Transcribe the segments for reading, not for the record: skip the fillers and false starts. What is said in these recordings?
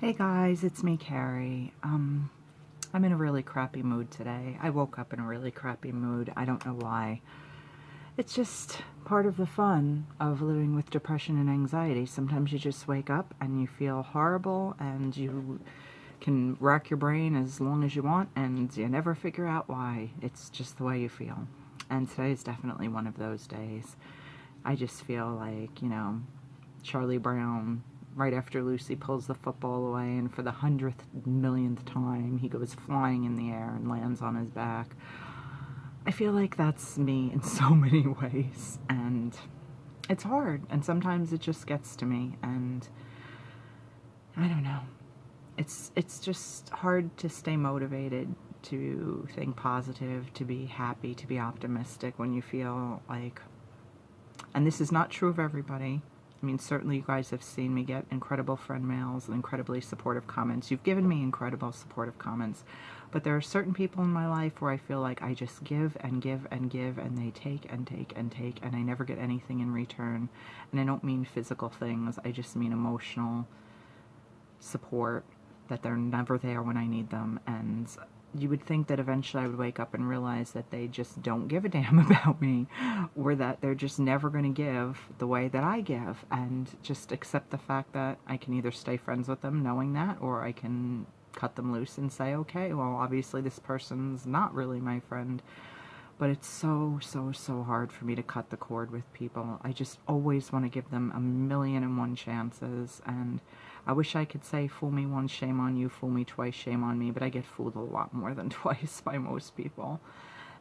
Hey guys, it's me, Carrie. I'm in a really crappy mood today. I woke up in a really crappy mood. I don't know why. It's just part of the fun of living with depression and anxiety. Sometimes you just wake up and you feel horrible and you can rack your brain as long as you want and you never figure out why. It's just the way you feel. And today is definitely one of those days. I just feel like, Charlie Brown right after Lucy pulls the football away, and for the 100th millionth time, he goes flying in the air and lands on his back. I feel like that's me in so many ways, and it's hard, and sometimes it just gets to me, and I don't know. It's just hard to stay motivated, to think positive, to be happy, to be optimistic when you feel like, and this is not true of everybody. I mean, certainly you guys have seen me get incredible friend mails and incredibly supportive comments. You've given me incredible supportive comments. But there are certain people in my life where I feel like I just give and give and give, and they take and take and take, and I never get anything in return. And I don't mean physical things. I just mean emotional support, that they're never there when I need them. And you would think that eventually I would wake up and realize that they just don't give a damn about me, or that they're just never going to give the way that I give, and just accept the fact that I can either stay friends with them knowing that, or I can cut them loose and say, okay, well, obviously this person's not really my friend. But it's so hard for me to cut the cord with people. I just always want to give them 1,000,001 chances, and I wish I could say, fool me once, shame on you, fool me twice, shame on me, but I get fooled a lot more than twice by most people.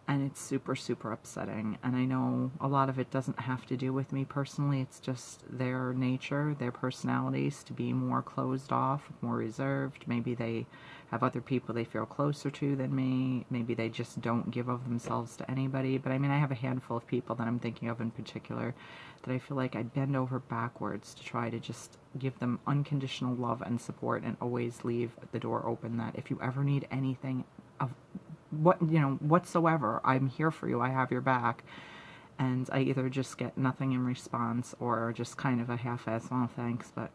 And it's super upsetting. And I know a lot of it doesn't have to do with me personally. It's just their nature, their personalities to be more closed off, more reserved. Maybe they have other people they feel closer to than me. Maybe they just don't give of themselves to anybody. But I mean, I have a handful of people that I'm thinking of in particular that I feel like I bend over backwards to try to just give them unconditional love and support, and always leave the door open that if you ever need anything of whatsoever, I'm here for you, I have your back. And I either just get nothing in response, or just kind of a half-ass, oh thanks, but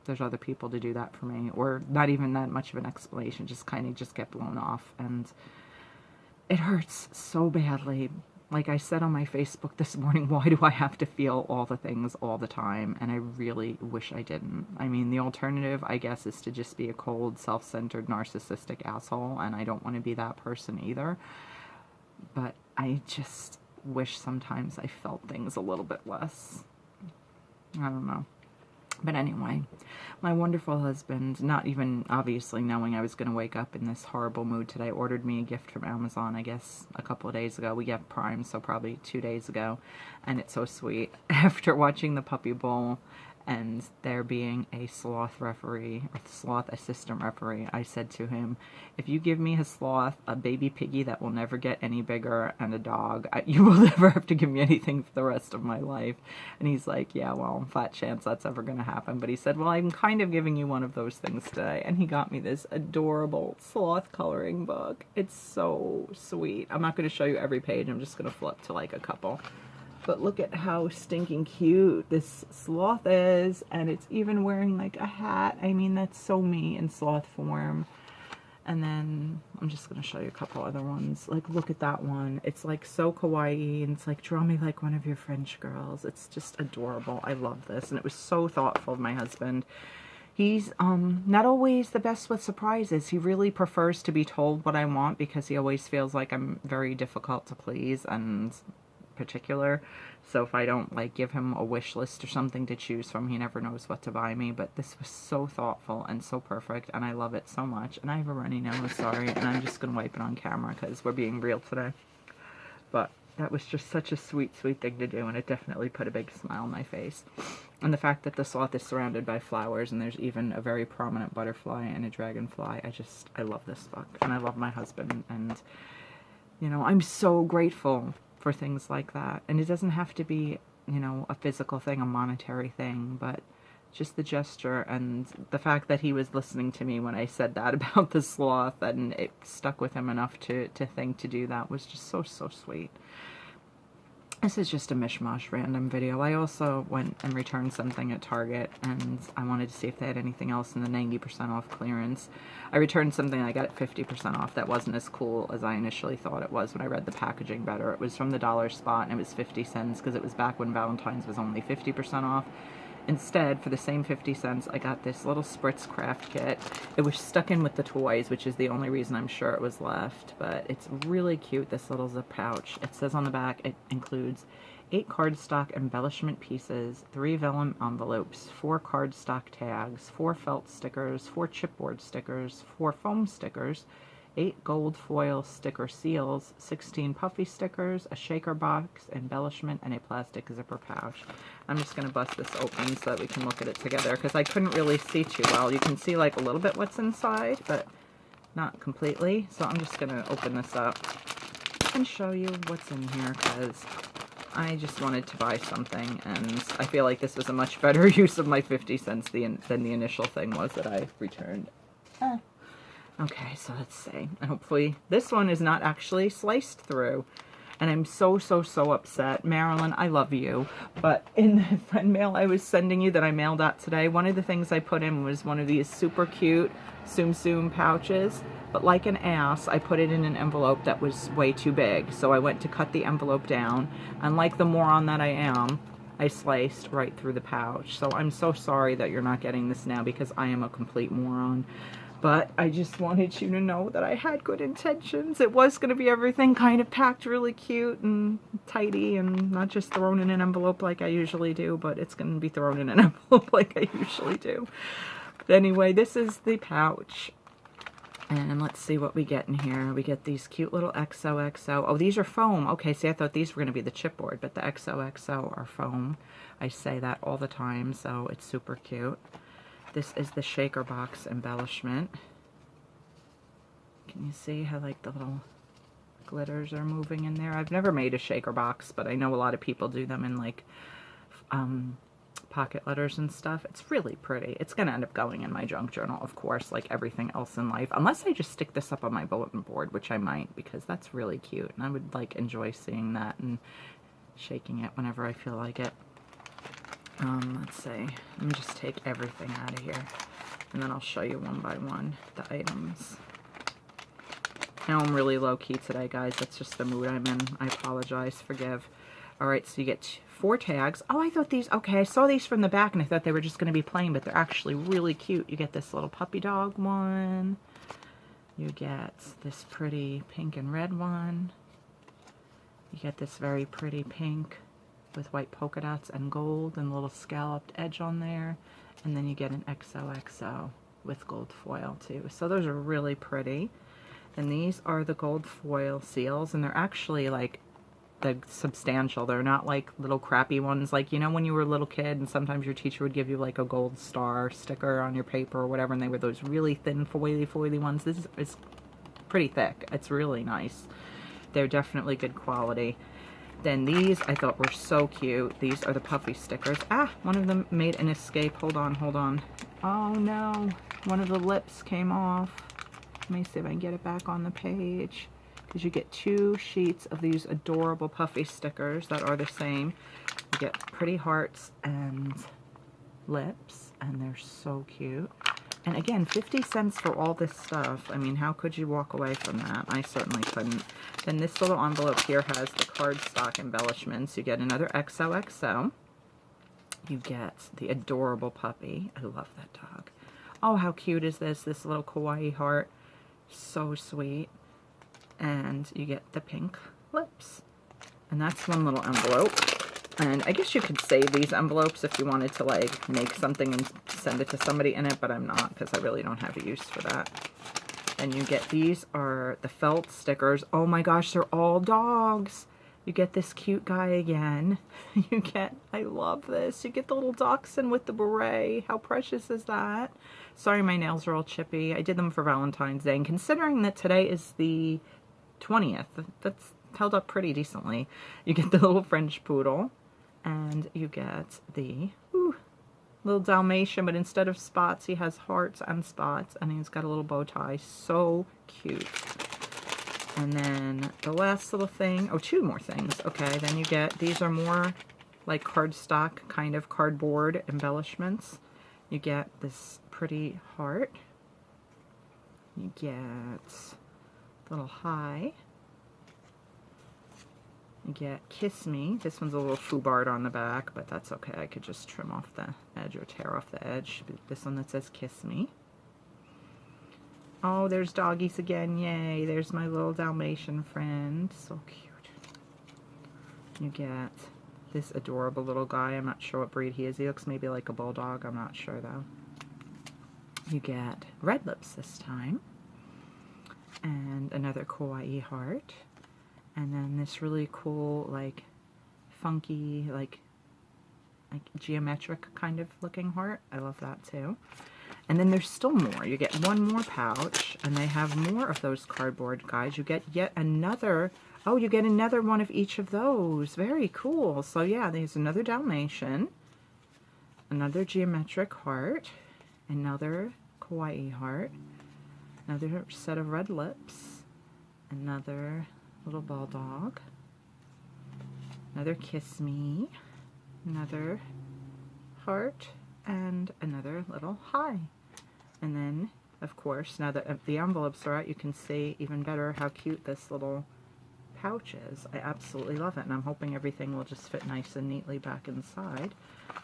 there's other people to do that for me, or not even that much of an explanation, just kind of just get blown off. And it hurts so badly. Like I said on my Facebook this morning, why do I have to feel all the things all the time? And I really wish I didn't. I mean, the alternative, I guess, is to just be a cold, self-centered, narcissistic asshole, and I don't want to be that person either. But I just wish sometimes I felt things a little bit less. I don't know. But anyway, my wonderful husband, not even obviously knowing I was going to wake up in this horrible mood today, ordered me a gift from Amazon, I guess, a couple of days ago. We get Prime, so probably 2 days ago. And it's so sweet. After watching the Puppy Bowl and there being a sloth referee, or sloth assistant referee, I said to him, if you give me a sloth, a baby piggy that will never get any bigger, and a dog, you will never have to give me anything for the rest of my life. And he's like, yeah, well, fat chance that's ever going to happen. But he said, well, I'm kind of giving you one of those things today. And he got me this adorable sloth coloring book. It's so sweet. I'm not going to show you every page. I'm just going to flip to like a couple. But look at how stinking cute this sloth is, and it's even wearing like a hat. I mean, that's so me in sloth form. And then I'm just going to show you a couple other ones. Like, look at that one. It's like so kawaii, and it's like, draw me like one of your French girls. It's just adorable. I love this, and it was so thoughtful of my husband. He's not always the best with surprises. He really prefers to be told what I want, because he always feels like I'm very difficult to please and particular. So if I don't like give him a wish list or something to choose from, he never knows what to buy me. But this was so thoughtful and so perfect, and I love it so much. And I have a runny nose, sorry, and I'm just gonna wipe it on camera because we're being real today. But that was just such a sweet thing to do, and it definitely put a big smile on my face. And the fact that the sloth is surrounded by flowers, and there's even a very prominent butterfly and a dragonfly, I love this book, and I love my husband, and I'm so grateful for things like that. And it doesn't have to be, a physical thing, a monetary thing, but just the gesture, and the fact that he was listening to me when I said that about the sloth, and it stuck with him enough to think to do that, was just so sweet. This is just a mishmash random video. I also went and returned something at Target, and I wanted to see if they had anything else in the 90% off clearance. I returned something I got at 50% off that wasn't as cool as I initially thought it was when I read the packaging better. It was from the dollar spot, and it was 50 cents because it was back when Valentine's was only 50% off. Instead, for the same 50 cents, I got this little Spritz craft kit. It was stuck in with the toys, which is the only reason I'm sure it was left. But it's really cute, this little zip pouch. It says on the back it includes 8 cardstock embellishment pieces, 3 vellum envelopes, 4 cardstock tags, 4 felt stickers, 4 chipboard stickers, 4 foam stickers, 8 gold foil sticker seals, 16 puffy stickers, a shaker box, embellishment, and a plastic zipper pouch. I'm just going to bust this open so that we can look at it together, because I couldn't really see too well. You can see like a little bit what's inside, but not completely. So I'm just going to open this up and show you what's in here, because I just wanted to buy something, and I feel like this was a much better use of my 50 cents than the initial thing was that I returned. Okay, so let's see. And hopefully this one is not actually sliced through. And I'm so upset. Marilyn, I love you. But in the friend mail I was sending you that I mailed out today, one of the things I put in was one of these super cute Tsum Tsum pouches. But like an ass, I put it in an envelope that was way too big. So I went to cut the envelope down. And like the moron that I am, I sliced right through the pouch. So I'm so sorry that you're not getting this now, because I am a complete moron. But I just wanted you to know that I had good intentions. It was going to be everything kind of packed really cute and tidy, and not just thrown in an envelope like I usually do, but it's going to be thrown in an envelope like I usually do. But anyway, this is the pouch. And let's see what we get in here. We get these cute little XOXO. Oh, these are foam. Okay, see, I thought these were going to be the chipboard, but the XOXO are foam. I say that all the time, so it's super cute. This is the shaker box embellishment. Can you see how like the little glitters are moving in there? I've never made a shaker box, but I know a lot of people do them in like pocket letters and stuff. It's really pretty. It's going to end up going in my junk journal, of course, like everything else in life. Unless I just stick this up on my bulletin board, which I might, because that's really cute. And I would like enjoy seeing that and shaking it whenever I feel like it. Let's see. Let me just take everything out of here, and then I'll show you one by one the items. Now I'm really low-key today, guys. That's just the mood I'm in. I apologize. Forgive. Alright, so you get 4 tags. Oh, I thought these... Okay, I saw these from the back, and I thought they were just going to be plain, but they're actually really cute. You get this little puppy dog one. You get this pretty pink and red one. You get this very pretty pink with white polka dots and gold and a little scalloped edge on there. And then you get an XOXO with gold foil too. So those are really pretty. And these are the gold foil seals, and they're actually like the substantial. They're not like little crappy ones like, you know, when you were a little kid and sometimes your teacher would give you like a gold star sticker on your paper or whatever, and they were those really thin foily ones. This is pretty thick. It's really nice. They're definitely good quality. Then these I thought were so cute. These are the puffy stickers. Ah, one of them made an escape. Hold on, hold on. Oh no, one of the lips came off. Let me see if I can get it back on the page. Because you get 2 sheets of these adorable puffy stickers that are the same. You get pretty hearts and lips, and they're so cute. And again, 50 cents for all this stuff. I mean, how could you walk away from that? I certainly couldn't. Then this little envelope here has the cardstock embellishments. You get another XOXO. You get the adorable puppy. I love that dog. Oh, how cute is this? This little kawaii heart. So sweet. And you get the pink lips. And that's one little envelope. And I guess you could save these envelopes if you wanted to like make something and send it to somebody in it, but I'm not, because I really don't have a use for that. And you get, these are the felt stickers. Oh my gosh, they're all dogs. You get this cute guy again. You get, I love this. You get the little dachshund with the beret. How precious is that? Sorry, my nails are all chippy. I did them for Valentine's Day, and considering that today is the 20th, that's held up pretty decently. You get the little French poodle. And you get the little Dalmatian, but instead of spots, he has hearts and spots, and he's got a little bow tie. So cute. And then the last little thing, oh, two more things. Okay, then you get, these are more like cardstock kind of cardboard embellishments. You get this pretty heart. You get a little high. You get Kiss Me. This one's a little foobarred on the back, but that's okay. I could just trim off the edge or tear off the edge. This one that says Kiss Me. Oh, there's doggies again. Yay. There's my little Dalmatian friend. So cute. You get this adorable little guy. I'm not sure what breed he is. He looks maybe like a bulldog. I'm not sure, though. You get red lips this time. And another kawaii heart. And then this really cool, like, funky, like geometric kind of looking heart. I love that, too. And then there's still more. You get one more pouch, and they have more of those cardboard guys. You get yet another, oh, you get another one of each of those. Very cool. So yeah, there's another Dalmatian, another geometric heart, another kawaii heart, another set of red lips, another little bulldog, another Kiss Me, another heart, and another little high. And then, of course, now that the envelopes are out, you can see even better how cute this little pouch is. I absolutely love it, and I'm hoping everything will just fit nice and neatly back inside.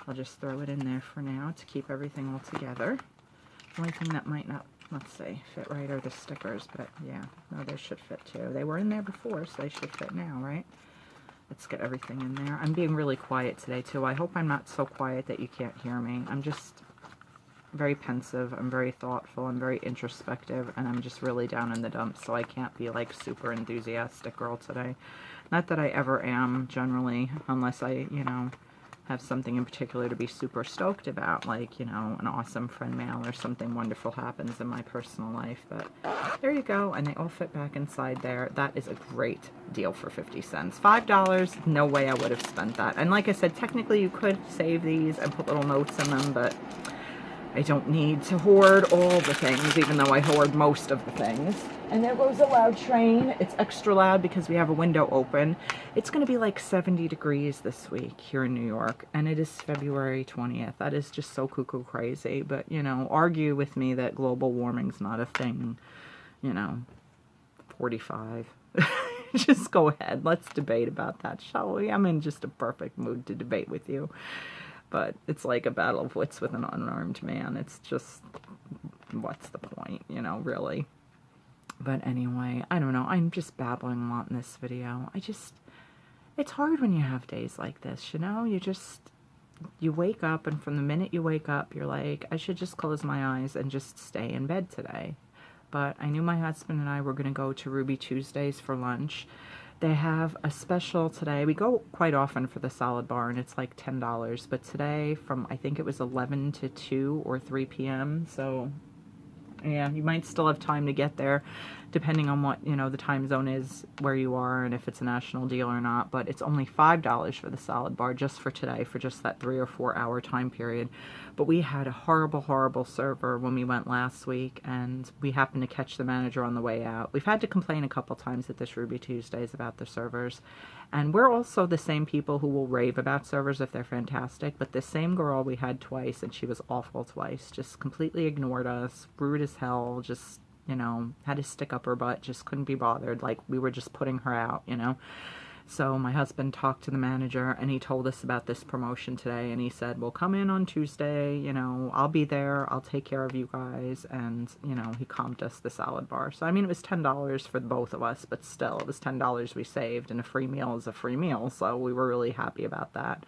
I'll just throw it in there for now to keep everything all together. The only thing that might not, let's see, fit right are the stickers, but yeah, no, they should fit too. They were in there before, so they should fit now, right? Let's get everything in there. I'm being really quiet today, too. I hope I'm not so quiet that you can't hear me. I'm just very pensive. I'm very thoughtful. I'm very introspective, and I'm just really down in the dumps, so I can't be, like, super enthusiastic girl today. Not that I ever am, generally, unless I, you know, have something in particular to be super stoked about, like, you know, an awesome friend mail or something wonderful happens in my personal life. But there you go, and they all fit back inside there. That is a great deal for 50 cents. $5, no way I would have spent that. And like I said, technically you could save these and put little notes in them, but I don't need to hoard all the things, even though I hoard most of the things. And there goes a loud train. It's extra loud because we have a window open. It's going to be like 70 degrees this week here in New York, and it is February 20th. That is just so cuckoo crazy. But, you know, argue with me that global warming's not a thing, you know, 45. Just go ahead. Let's debate about that, shall we? I'm in just a perfect mood to debate with you. But it's like a battle of wits with an unarmed man. It's just, what's the point, you know, really? But anyway, I don't know. I'm just babbling a lot in this video. It's hard when you have days like this, you know? You wake up, and from the minute you wake up, you're like, I should just close my eyes and just stay in bed today. But I knew my husband and I were going to go to Ruby Tuesdays for lunch. They have a special today. We go quite often for the salad bar, and it's like $10. But today, from I think it was 11 to 2 or 3 p.m., so yeah, you might still have time to get there, depending on what, you know, the time zone is where you are and if it's a national deal or not. But it's only $5 for the salad bar just for today, for just that 3 or 4 hour time period. But we had a horrible, horrible server when we went last week, and we happened to catch the manager on the way out. We've had to complain a couple times at this Ruby Tuesdays about the servers. And we're also the same people who will rave about servers if they're fantastic, but this same girl we had twice, and she was awful twice. Just completely ignored us, rude as hell, just, you know, had to stick up her butt, just couldn't be bothered, like we were just putting her out, you know. So my husband talked to the manager, and he told us about this promotion today, and he said, well, come in on Tuesday, you know, I'll be there, I'll take care of you guys, and, you know, he comped us the salad bar. So, I mean, it was $10 for both of us, but still, it was $10 we saved, and a free meal is a free meal, so we were really happy about that.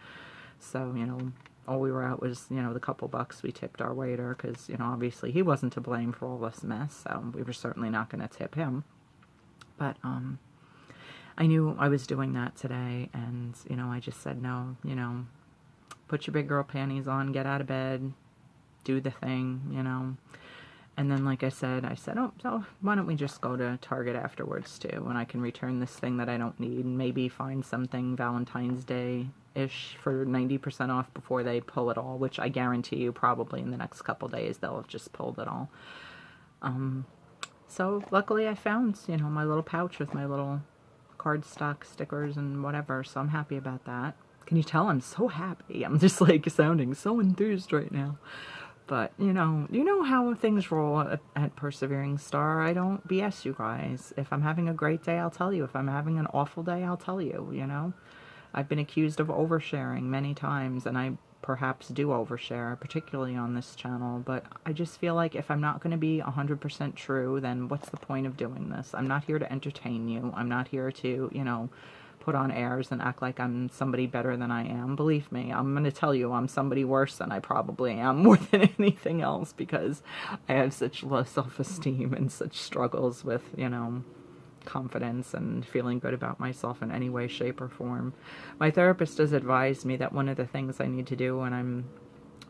So, you know, all we were out was, you know, the couple bucks we tipped our waiter, because, you know, obviously he wasn't to blame for all this mess, so we were certainly not going to tip him. But, I knew I was doing that today, and, you know, I just said, no, you know, put your big girl panties on, get out of bed, do the thing, you know. And then, like I said, oh, so why don't we just go to Target afterwards, too, and I can return this thing that I don't need, and maybe find something Valentine's Day-ish for 90% off before they pull it all, which I guarantee you probably in the next couple days they'll have just pulled it all. So luckily I found, you know, my little pouch with my little cardstock stickers and whatever, so I'm happy about that. Can you tell I'm so happy? I'm just like sounding so enthused right now. But, you know how things roll at Persevering Star. I don't BS you guys. If I'm having a great day, I'll tell you. If I'm having an awful day, I'll tell you, you know. I've been accused of oversharing many times, and I perhaps do overshare, particularly on this channel, but I just feel like if I'm not going to be 100% true, then what's the point of doing this? I'm not here to entertain you. I'm not here to, you know, put on airs and act like I'm somebody better than I am. Believe me, I'm going to tell you I'm somebody worse than I probably am more than anything else, because I have such low self-esteem and such struggles with, you know, confidence and feeling good about myself in any way, shape, or form. My therapist has advised me that one of the things I need to do when I'm,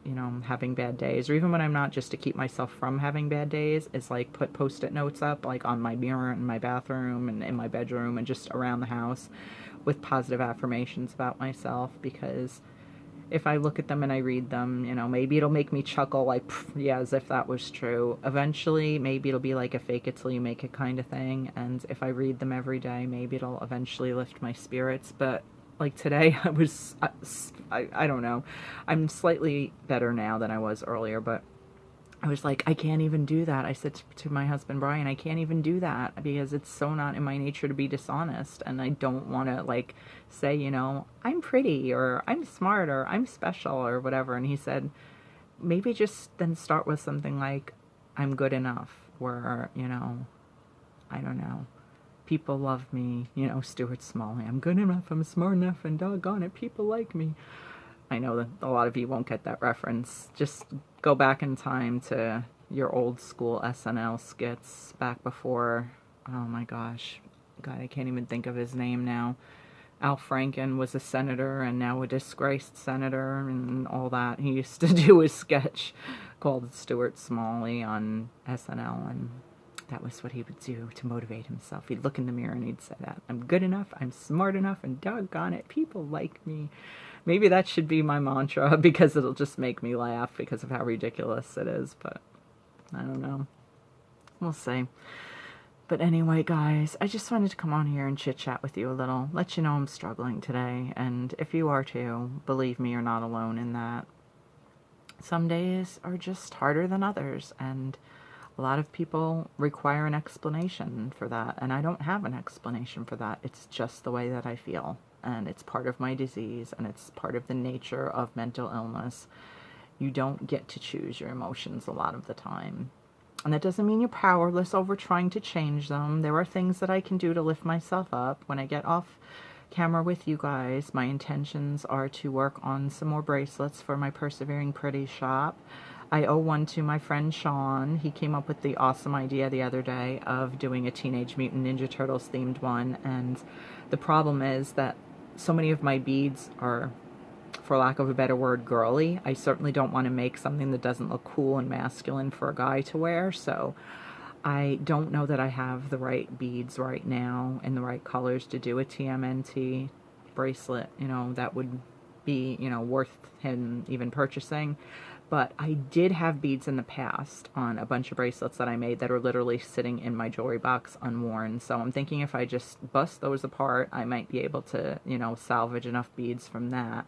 you know, having bad days, or even when I'm not, just to keep myself from having bad days, is like put post-it notes up, like on my mirror in my bathroom and in my bedroom and just around the house with positive affirmations about myself, because if I look at them and I read them, you know, maybe it'll make me chuckle, like, yeah, as if that was true. Eventually, maybe it'll be like a fake it till you make it kind of thing, and if I read them every day, maybe it'll eventually lift my spirits. But, like, today, I don't know. I'm slightly better now than I was earlier, but I was like, I can't even do that. I said to my husband, Brian, I can't even do that because it's so not in my nature to be dishonest. And I don't want to, like, say, you know, I'm pretty or I'm smart or I'm special or whatever. And he said, maybe just then start with something like, I'm good enough, or, you know, I don't know, people love me, you know, Stuart Smalley, I'm good enough, I'm smart enough, and doggone it, people like me. I know that a lot of you won't get that reference. Just go back in time to your old school SNL skits back before, oh my gosh, God, I can't even think of his name now. Al Franken was a senator and now a disgraced senator and all that. He used to do a sketch called Stuart Smalley on SNL, and that was what he would do to motivate himself. He'd look in the mirror and he'd say that, I'm good enough, I'm smart enough, and doggone it, people like me. Maybe that should be my mantra, because it'll just make me laugh because of how ridiculous it is, but I don't know. We'll see. But anyway, guys, I just wanted to come on here and chit-chat with you a little, let you know I'm struggling today, and if you are too, believe me, you're not alone in that. Some days are just harder than others, and a lot of people require an explanation for that, and I don't have an explanation for that. It's just the way that I feel, and it's part of my disease, and it's part of the nature of mental illness. You don't get to choose your emotions a lot of the time. And that doesn't mean you're powerless over trying to change them. There are things that I can do to lift myself up. When I get off camera with you guys, my intentions are to work on some more bracelets for my Persevering Pretty shop. I owe one to my friend Sean. He came up with the awesome idea the other day of doing a Teenage Mutant Ninja Turtles themed one, and the problem is that so many of my beads are, for lack of a better word, girly. I certainly don't want to make something that doesn't look cool and masculine for a guy to wear, so I don't know that I have the right beads right now in the right colors to do a TMNT bracelet, you know, that would be, you know, worth him even purchasing. But I did have beads in the past on a bunch of bracelets that I made that are literally sitting in my jewelry box unworn. So I'm thinking if I just bust those apart, I might be able to, you know, salvage enough beads from that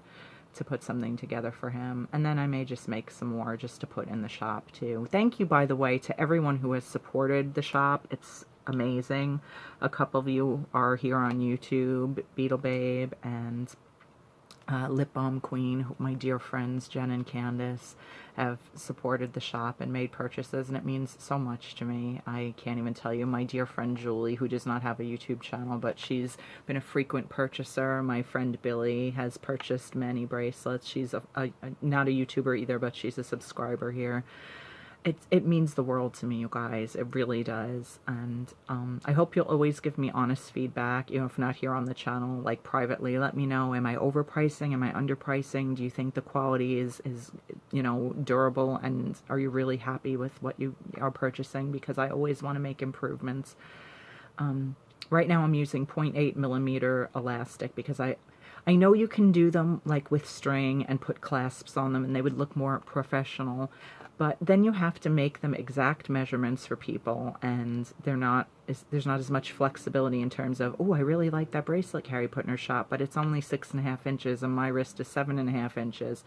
to put something together for him. And then I may just make some more just to put in the shop too. Thank you, by the way, to everyone who has supported the shop. It's amazing. A couple of you are here on YouTube, Beetle Babe and Lip Balm Queen. My dear friends Jen and Candace have supported the shop and made purchases, and it means so much to me. I can't even tell you. My dear friend Julie, who does not have a YouTube channel, but she's been a frequent purchaser. My friend Billy has purchased many bracelets. She's not a YouTuber either, but she's a subscriber here. It means the world to me, you guys. It really does. And I hope you'll always give me honest feedback, you know, if not here on the channel, like privately. Let me know, am I overpricing? Am I underpricing? Do you think the quality is you know, durable? And are you really happy with what you are purchasing? Because I always want to make improvements. Right now I'm using 0.8 millimeter elastic because I know you can do them like with string and put clasps on them and they would look more professional. But then you have to make them exact measurements for people, and there's not as much flexibility in terms of, oh, I really like that bracelet Carrie put in her shop, but it's only 6.5 inches and my wrist is 7.5 inches.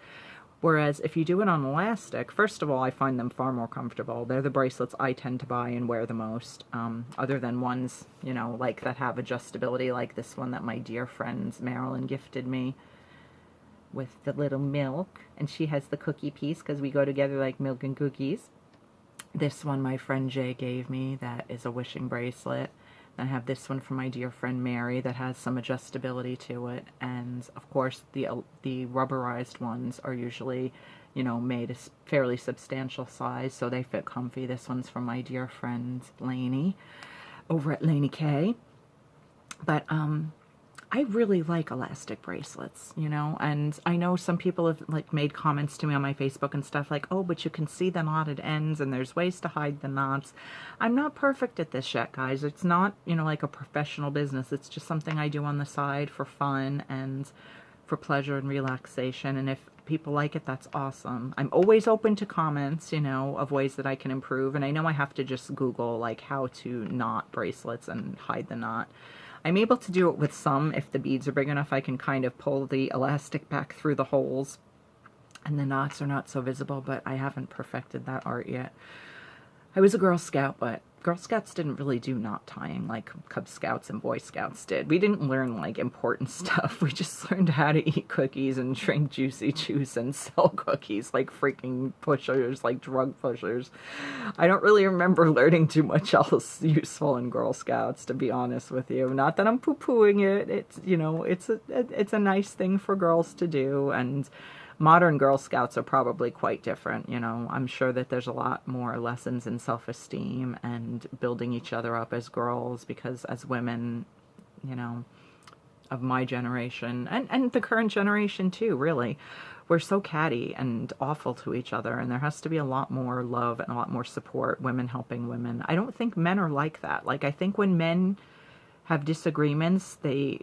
Whereas if you do it on elastic, first of all, I find them far more comfortable. They're the bracelets I tend to buy and wear the most, other than ones, you know, like that have adjustability, like this one that my dear friend Marilyn gifted me with the little milk. And she has the cookie piece because we go together like milk and cookies. This one my friend Jay gave me that is a wishing bracelet. I have this one from my dear friend Mary that has some adjustability to it, and of course the rubberized ones are usually, you know, made a fairly substantial size, so they fit comfy. This one's from my dear friend Lainey over at Lainey K. But I really like elastic bracelets, you know, and I know some people have like made comments to me on my Facebook and stuff like, oh, but you can see the knotted ends and there's ways to hide the knots. I'm not perfect at this yet, guys. It's not, you know, like a professional business. It's just something I do on the side for fun and for pleasure and relaxation. And if people like it, that's awesome. I'm always open to comments, you know, of ways that I can improve. And I know I have to just Google like how to knot bracelets and hide the knot. I'm able to do it with some. If the beads are big enough, I can kind of pull the elastic back through the holes and the knots are not so visible, but I haven't perfected that art yet. I was a Girl Scout, but Girl Scouts didn't really do knot tying like Cub Scouts and Boy Scouts did. We didn't learn like important stuff. We just learned how to eat cookies and drink juicy juice and sell cookies like freaking pushers, like drug pushers. I don't really remember learning too much else useful in Girl Scouts, to be honest with you. Not that I'm poo-pooing it. It's, you know, it's a nice thing for girls to do, and modern Girl Scouts are probably quite different, you know. I'm sure that there's a lot more lessons in self-esteem and building each other up as girls, because as women, you know, of my generation, and the current generation too, really, we're so catty and awful to each other, and there has to be a lot more love and a lot more support, women helping women. I don't think men are like that. Like, I think when men have disagreements, they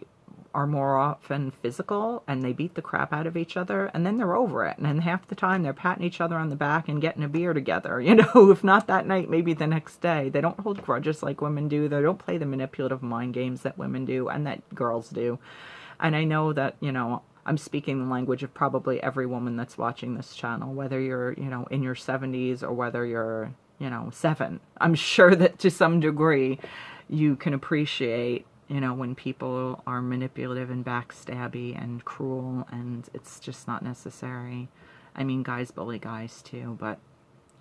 are more often physical and they beat the crap out of each other, and then they're over it, and then half the time they're patting each other on the back and getting a beer together, you know. If not that night, maybe the next day. They don't hold grudges like women do. They don't play the manipulative mind games that women do and that girls do. And I know that, you know, I'm speaking the language of probably every woman that's watching this channel, whether you're, you know, in your 70s or whether you're, you know, 7. I'm sure that to some degree you can appreciate, you know, when people are manipulative and backstabby and cruel, and it's just not necessary. I mean, guys bully guys too, but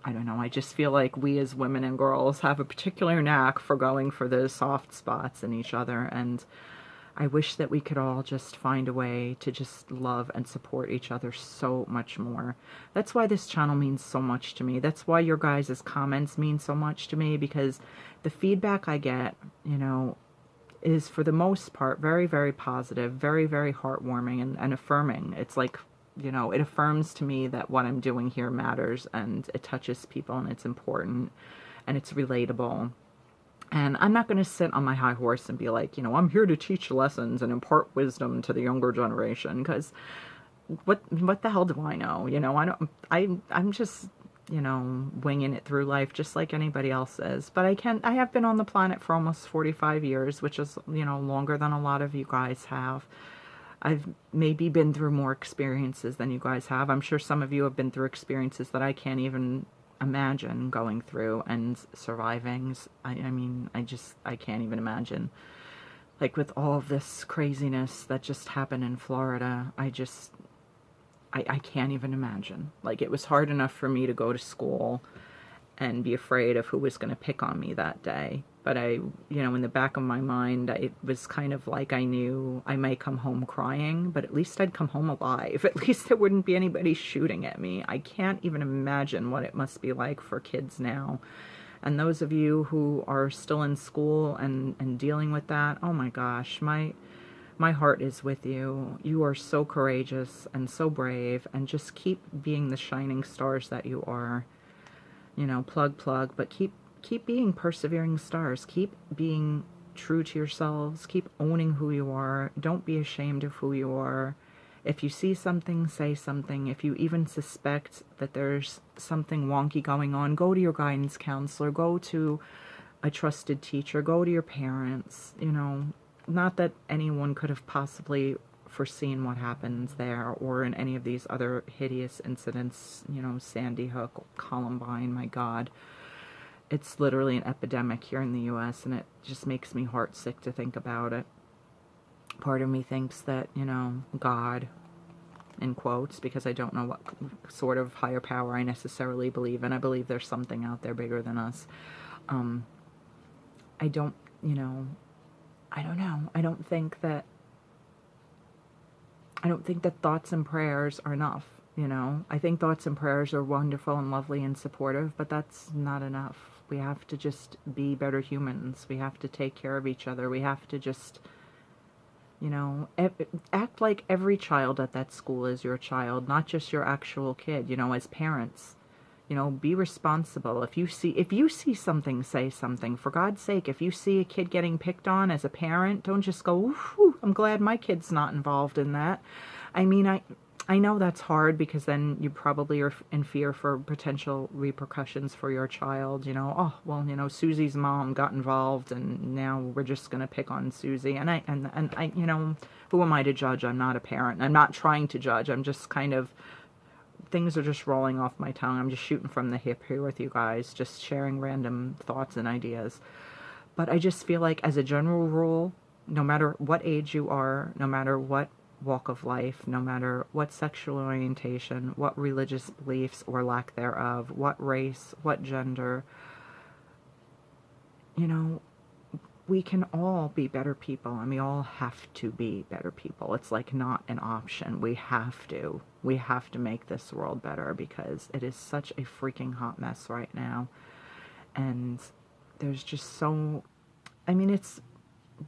I don't know. I just feel like we as women and girls have a particular knack for going for the soft spots in each other, and I wish that we could all just find a way to just love and support each other so much more. That's why this channel means so much to me. That's why your guys' comments mean so much to me, because the feedback I get, you know, is for the most part very, very positive, very, very heartwarming and affirming. It's like, you know, it affirms to me that what I'm doing here matters, and it touches people, and it's important, and it's relatable. And I'm not going to sit on my high horse and be like, you know, I'm here to teach lessons and impart wisdom to the younger generation, because what the hell do I know? You know, I'm just, you know, winging it through life just like anybody else is. But I have been on the planet for almost 45 years, which is, you know, longer than a lot of you guys have. I've maybe been through more experiences than you guys have. I'm sure some of you have been through experiences that I can't even imagine going through and surviving. I mean, I can't even imagine. Like, with all of this craziness that just happened in Florida, I can't even imagine. Like, it was hard enough for me to go to school and be afraid of who was going to pick on me that day. But you know, in the back of my mind, it was kind of like I knew I might come home crying, but at least I'd come home alive. At least there wouldn't be anybody shooting at me. I can't even imagine what it must be like for kids now. And those of you who are still in school and dealing with that, oh my gosh, my heart is with you. You are so courageous and so brave, and just keep being the shining stars that you are. You know, plug, but keep being persevering stars. Keep being true to yourselves. Keep owning who you are. Don't be ashamed of who you are. If you see something, say something. If you even suspect that there's something wonky going on, go to your guidance counselor, go to a trusted teacher, go to your parents. You know, not that anyone could have possibly foreseen what happens there or in any of these other hideous incidents, you know, Sandy Hook, Columbine, my God. It's literally an epidemic here in the U.S., and it just makes me heartsick to think about it. Part of me thinks that, you know, God, in quotes, because I don't know what sort of higher power I necessarily believe in. I believe there's something out there bigger than us. I don't, you know, I don't know. I don't think that thoughts and prayers are enough, you know. I think thoughts and prayers are wonderful and lovely and supportive, but that's not enough. We have to just be better humans. We have to take care of each other. We have to just, you know, act like every child at that school is your child, not just your actual kid, you know, as parents. You know, be responsible. If you see something, say something. For God's sake, if you see a kid getting picked on as a parent, don't just go, "Ooh, I'm glad my kid's not involved in that." I mean, I know that's hard because then you probably are in fear for potential repercussions for your child. You know, oh, well, you know, Susie's mom got involved and now we're just going to pick on Susie. And I, you know, who am I to judge? I'm not a parent. I'm not trying to judge. I'm just kind of, things are just rolling off my tongue. I'm just shooting from the hip here with you guys, just sharing random thoughts and ideas. But I just feel like as a general rule, no matter what age you are, no matter what walk of life, no matter what sexual orientation, what religious beliefs or lack thereof, what race, what gender, you know, we can all be better people, and we all have to be better people. It's like not an option. We have to. We have to make this world better because it is such a freaking hot mess right now. And there's just so, I mean, it's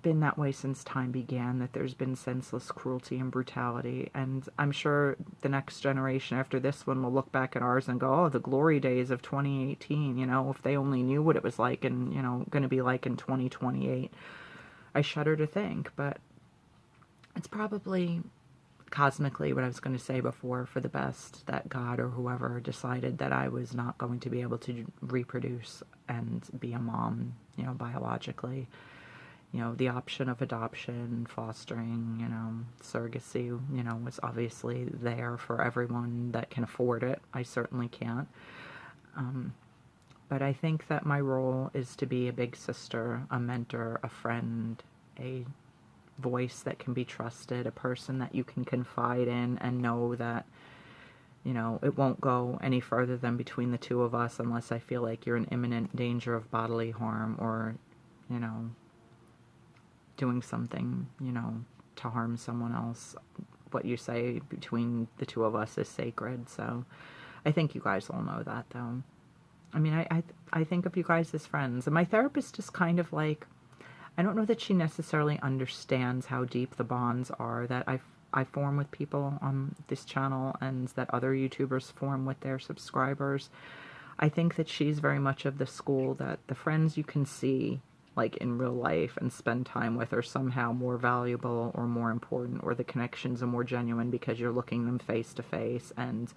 been that way since time began, that there's been senseless cruelty and brutality. And I'm sure the next generation after this one will look back at ours and go, oh, the glory days of 2018, you know, if they only knew what it was like and, you know, going to be like in 2028. I shudder to think, but it's probably cosmically what I was going to say before, for the best that God or whoever decided that I was not going to be able to reproduce and be a mom, you know, biologically. You know, the option of adoption, fostering, you know, surrogacy, you know, was obviously there for everyone that can afford it. I certainly can't. But I think that my role is to be a big sister, a mentor, a friend, a voice that can be trusted, a person that you can confide in and know that, you know, it won't go any further than between the two of us unless I feel like you're in imminent danger of bodily harm or, you know, doing something, you know, to harm someone else. What you say between the two of us is sacred. So I think you guys all know that, though. I mean, I think of you guys as friends. And my therapist is kind of like, I don't know that she necessarily understands how deep the bonds are that I form with people on this channel and that other YouTubers form with their subscribers. I think that she's very much of the school that the friends you can see like in real life and spend time with are somehow more valuable or more important, or the connections are more genuine because you're looking them face to face. And,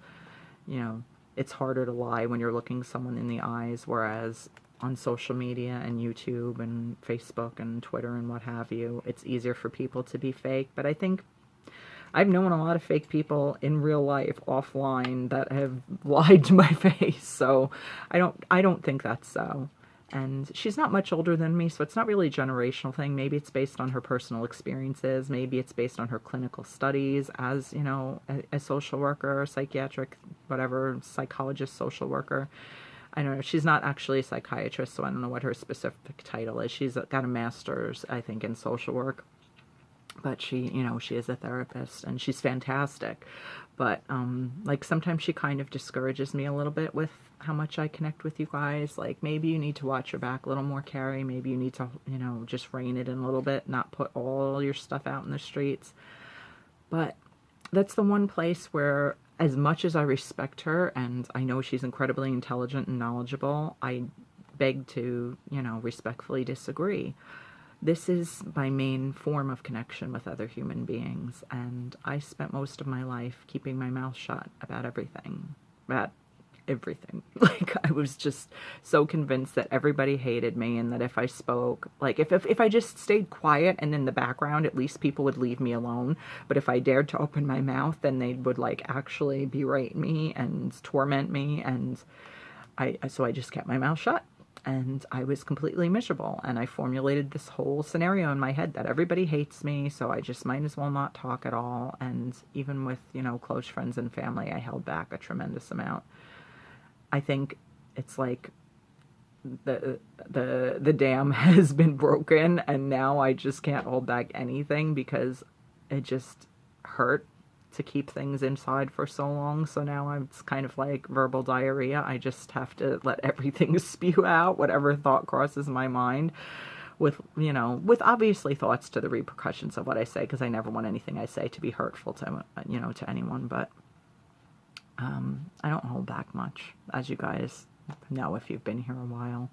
you know, it's harder to lie when you're looking someone in the eyes, whereas on social media and YouTube and Facebook and Twitter and what have you, it's easier for people to be fake. But I think I've known a lot of fake people in real life offline that have lied to my face. So I don't think that's so. And she's not much older than me, so it's not really a generational thing. Maybe it's based on her personal experiences. Maybe it's based on her clinical studies as, you know, a social worker, psychiatric, whatever, psychologist, social worker. I don't know. She's not actually a psychiatrist, so I don't know what her specific title is. She's got a master's, I think, in social work. But she, you know, she is a therapist, and she's fantastic. But, like, sometimes she kind of discourages me a little bit with how much I connect with you guys. Like, maybe you need to watch your back a little more, Carrie. Maybe you need to, you know, just rein it in a little bit, not put all your stuff out in the streets. But that's the one place where, as much as I respect her, and I know she's incredibly intelligent and knowledgeable, I beg to, you know, respectfully disagree. This is my main form of connection with other human beings, and I spent most of my life keeping my mouth shut about everything. About everything. Like, I was just so convinced that everybody hated me, and that if I spoke, like, if I just stayed quiet and in the background, at least people would leave me alone. But if I dared to open my mouth, then they would, like, actually berate me and torment me, and so I just kept my mouth shut. And I was completely miserable, and I formulated this whole scenario in my head that everybody hates me, so I just might as well not talk at all. And even with, you know, close friends and family, I held back a tremendous amount. I think it's like the dam has been broken, and now I just can't hold back anything, because it just hurt to keep things inside for so long. So now it's kind of like verbal diarrhea. I just have to let everything spew out, whatever thought crosses my mind, with, you know, with obviously thoughts to the repercussions of what I say, because I never want anything I say to be hurtful to, you know, to anyone. But I don't hold back much, as you guys know if you've been here a while.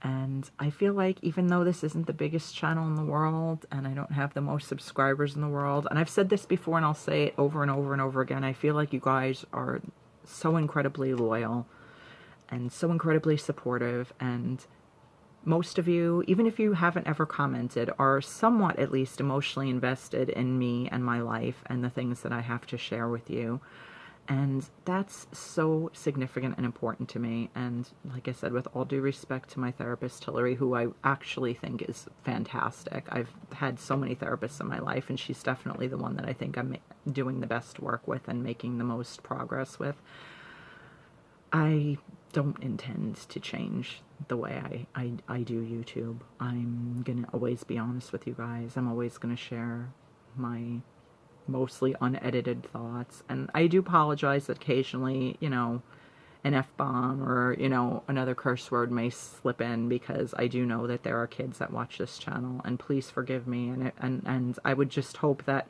And I feel like, even though this isn't the biggest channel in the world, and I don't have the most subscribers in the world, and I've said this before and I'll say it over and over and over again, I feel like you guys are so incredibly loyal and so incredibly supportive, and most of you, even if you haven't ever commented, are somewhat at least emotionally invested in me and my life and the things that I have to share with you. And that's so significant and important to me. And like I said, with all due respect to my therapist, Hillary, who I actually think is fantastic. I've had so many therapists in my life, and she's definitely the one that I think I'm doing the best work with and making the most progress with. I don't intend to change the way I do YouTube. I'm going to always be honest with you guys. I'm always going to share my mostly unedited thoughts, and I do apologize that occasionally, you know, an F-bomb or, you know, another curse word may slip in, because I do know that there are kids that watch this channel, and please forgive me. And I would just hope that,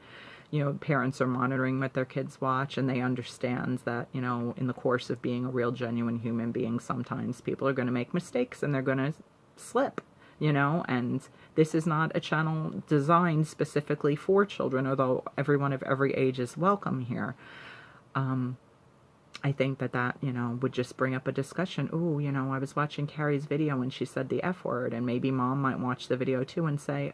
you know, parents are monitoring what their kids watch, and they understand that, you know, in the course of being a real genuine human being, sometimes people are going to make mistakes and they're going to slip, you know. And this is not a channel designed specifically for children, although everyone of every age is welcome here. I think that, you know, would just bring up a discussion. Ooh, you know, I was watching Carrie's video and she said the F word, and maybe mom might watch the video too and say,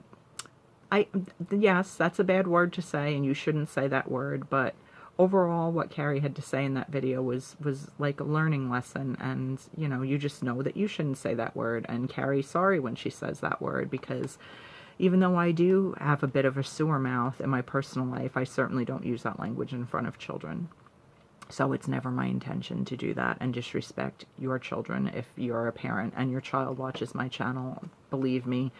yes, that's a bad word to say, and you shouldn't say that word, but overall, what Carrie had to say in that video was like a learning lesson, and, you know, you just know that you shouldn't say that word, and Carrie's sorry when she says that word, because even though I do have a bit of a sewer mouth in my personal life, I certainly don't use that language in front of children. So it's never my intention to do that and disrespect your children. If you're a parent and your child watches my channel, believe me,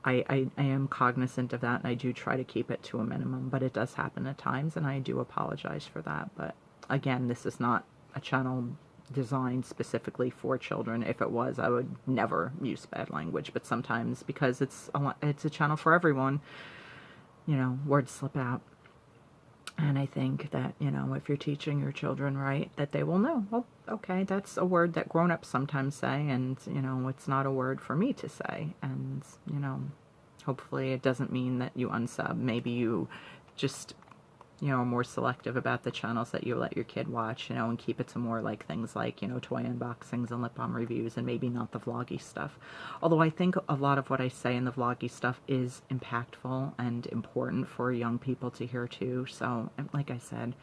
I am cognizant of that, and I do try to keep it to a minimum, but it does happen at times, and I do apologize for that. But again, this is not a channel designed specifically for children. If it was, I would never use bad language, but sometimes, because it's a channel for everyone, you know, words slip out. And I think that, you know, if you're teaching your children right, that they will know, well, okay, that's a word that grown-ups sometimes say, and, you know, it's not a word for me to say. And, you know, hopefully it doesn't mean that you unsub. Maybe you just, you know, are more selective about the channels that you let your kid watch, you know, and keep it to more like things like, you know, toy unboxings and lip balm reviews, and maybe not the vloggy stuff. Although I think a lot of what I say in the vloggy stuff is impactful and important for young people to hear too. So, like I said,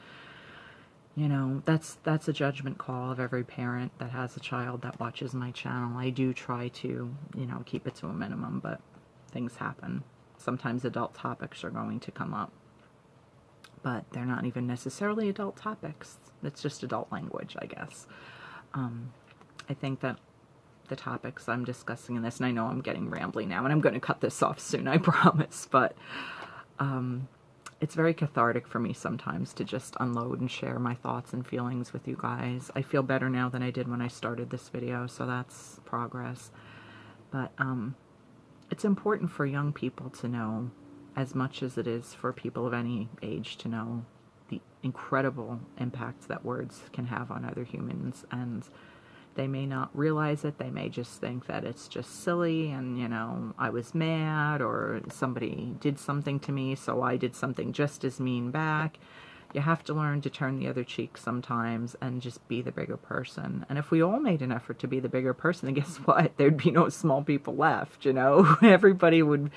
you know, that's a judgment call of every parent that has a child that watches my channel. I do try to, you know, keep it to a minimum, but things happen. Sometimes adult topics are going to come up, but they're not even necessarily adult topics. It's just adult language, I guess. I think that the topics I'm discussing in this, and I know I'm getting rambly now, and I'm going to cut this off soon, I promise, but it's very cathartic for me sometimes to just unload and share my thoughts and feelings with you guys. I feel better now than I did when I started this video, so that's progress. But it's important for young people to know, as much as it is for people of any age to know, the incredible impacts that words can have on other humans, and They may not realize it. They may just think that it's just silly and, you know, I was mad or somebody did something to me, so I did something just as mean back. You have to learn to turn the other cheek sometimes and just be the bigger person. And if we all made an effort to be the bigger person, then guess what? There'd be no small people left, you know? Everybody would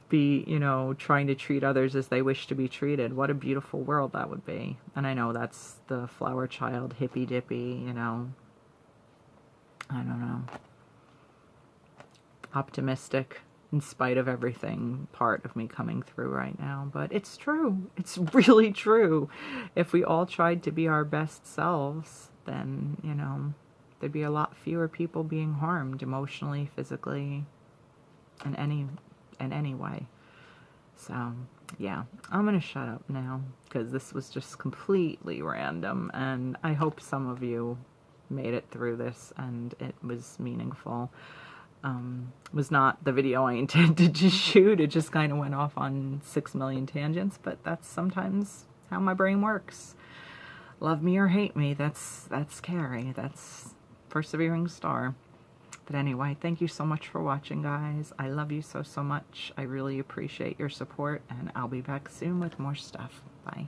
be, you know, trying to treat others as they wish to be treated. What a beautiful world that would be. And I know that's the flower child, hippy dippy, you know, I don't know, optimistic in spite of everything part of me coming through right now. But it's true. It's really true. If we all tried to be our best selves, then, you know, there'd be a lot fewer people being harmed emotionally, physically, in any way. So, yeah, I'm going to shut up now because this was just completely random, and I hope some of you made it through this and it was meaningful. Was not the video I intended to shoot. It just kind of went off on 6 million tangents, but that's sometimes how my brain works. Love me or hate me, that's Carrie. That's Persevering Star. But anyway, thank you so much for watching, guys. I love you so much. I really appreciate your support, and I'll be back soon with more stuff. Bye.